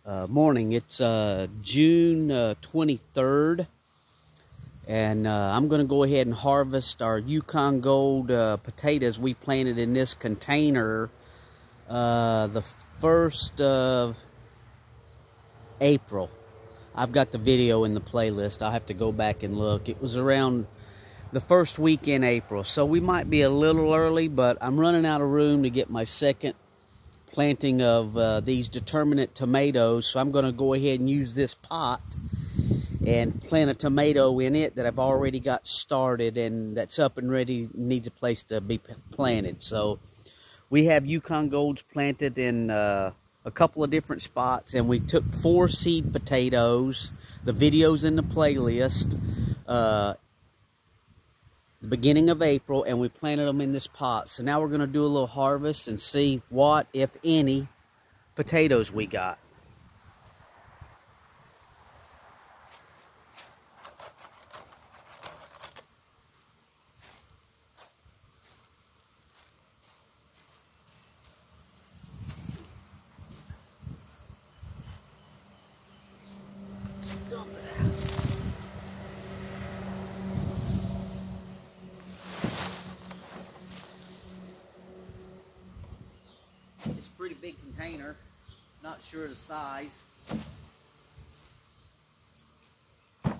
Morning. It's June 23rd, and I'm going to go ahead and harvest our Yukon Gold potatoes we planted in this container the 1st of April. I've got the video in the playlist. I'll have to go back and look. It was around the first week in April, so we might be a little early, but I'm running out of room to get my second planting of these determinate tomatoes, so I'm going to go ahead and use this pot and plant a tomato in it that I've already got started and that's up and ready, needs a place to be planted. So we have Yukon Golds planted in a couple of different spots, and we took 4 seed potatoes. The video's in the playlist. The beginning of April, and we planted them in this pot. So now we're going to do a little harvest and see what, if any, potatoes we got. Dump it out. It's a pretty big container, not sure of the size. You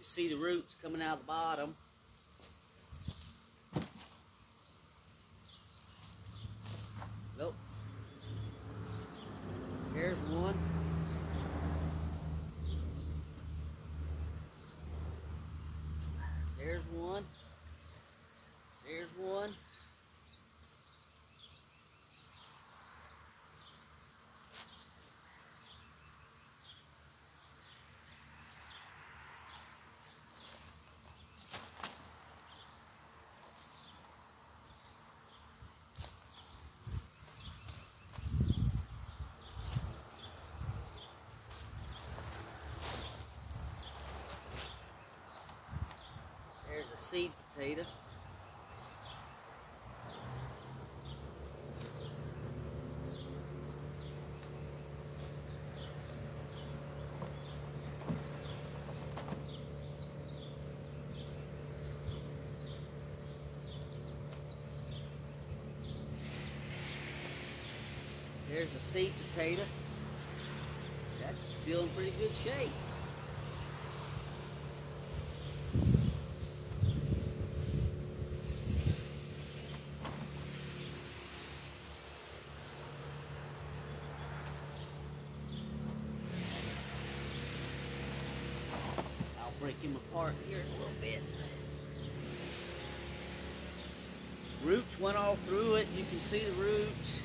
see the roots coming out of the bottom. Nope. Here's one. There's one. There's one. There's a seed potato. There's a seed potato. That's still in pretty good shape. I'll break him apart here in a little bit. Roots went all through it. You can see the roots.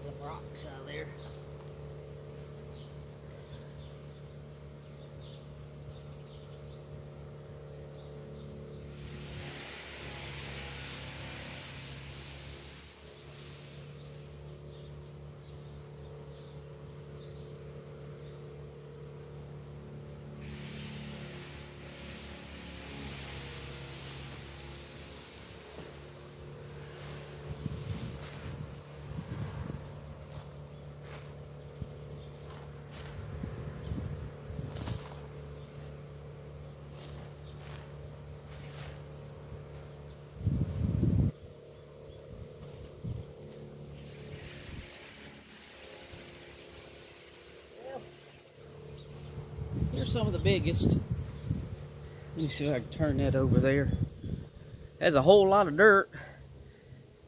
Them rocks out there. Here's some of the biggest. Let me see if I can turn that over there. Has a whole lot of dirt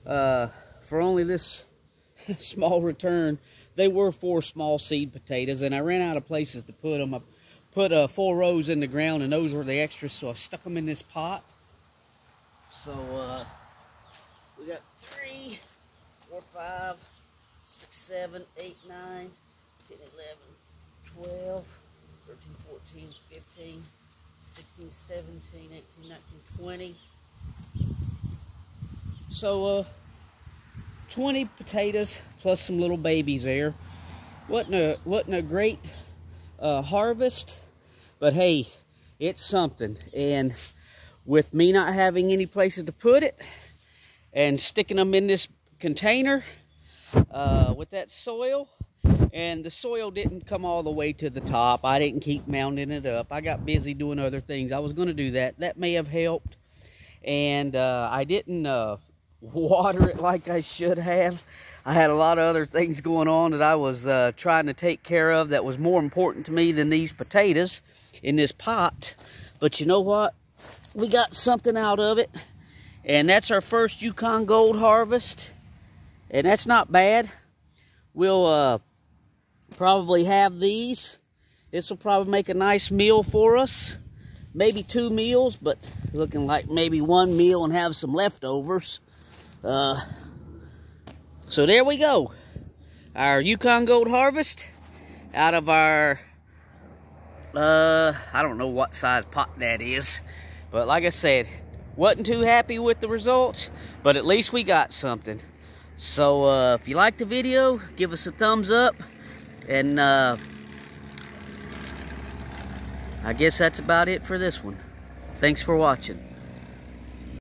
for only this small return. They were 4 small seed potatoes, and I ran out of places to put them. I put 4 rows in the ground, and those were the extras, so I stuck them in this pot. So we got 3, 4, 5, 6, 7, 8, 9, 10, 11, 12, 13, 14, 15, 16, 17, 18, 19, 20. So 20 potatoes plus some little babies there. Wasn't a great harvest, but hey, it's something. And with me not having any places to put it and sticking them in this container with that soil, and the soil didn't come all the way to the top. I didn't keep mounding it up. I got busy doing other things. I was going to do that. That may have helped. And I didn't water it like I should have. I had a lot of other things going on that I was trying to take care of that was more important to me than these potatoes in this pot. But you know what? We got something out of it. And that's our first Yukon Gold harvest. And that's not bad. We'll probably have these. This will probably make a nice meal for us. Maybe 2 meals, but looking like maybe 1 meal and have some leftovers. So there we go. Our Yukon Gold harvest out of our, I don't know what size pot that is. But like I said, wasn't too happy with the results, but at least we got something. So if you liked the video, give us a thumbs up. And I guess that's about it for this one. Thanks for watching.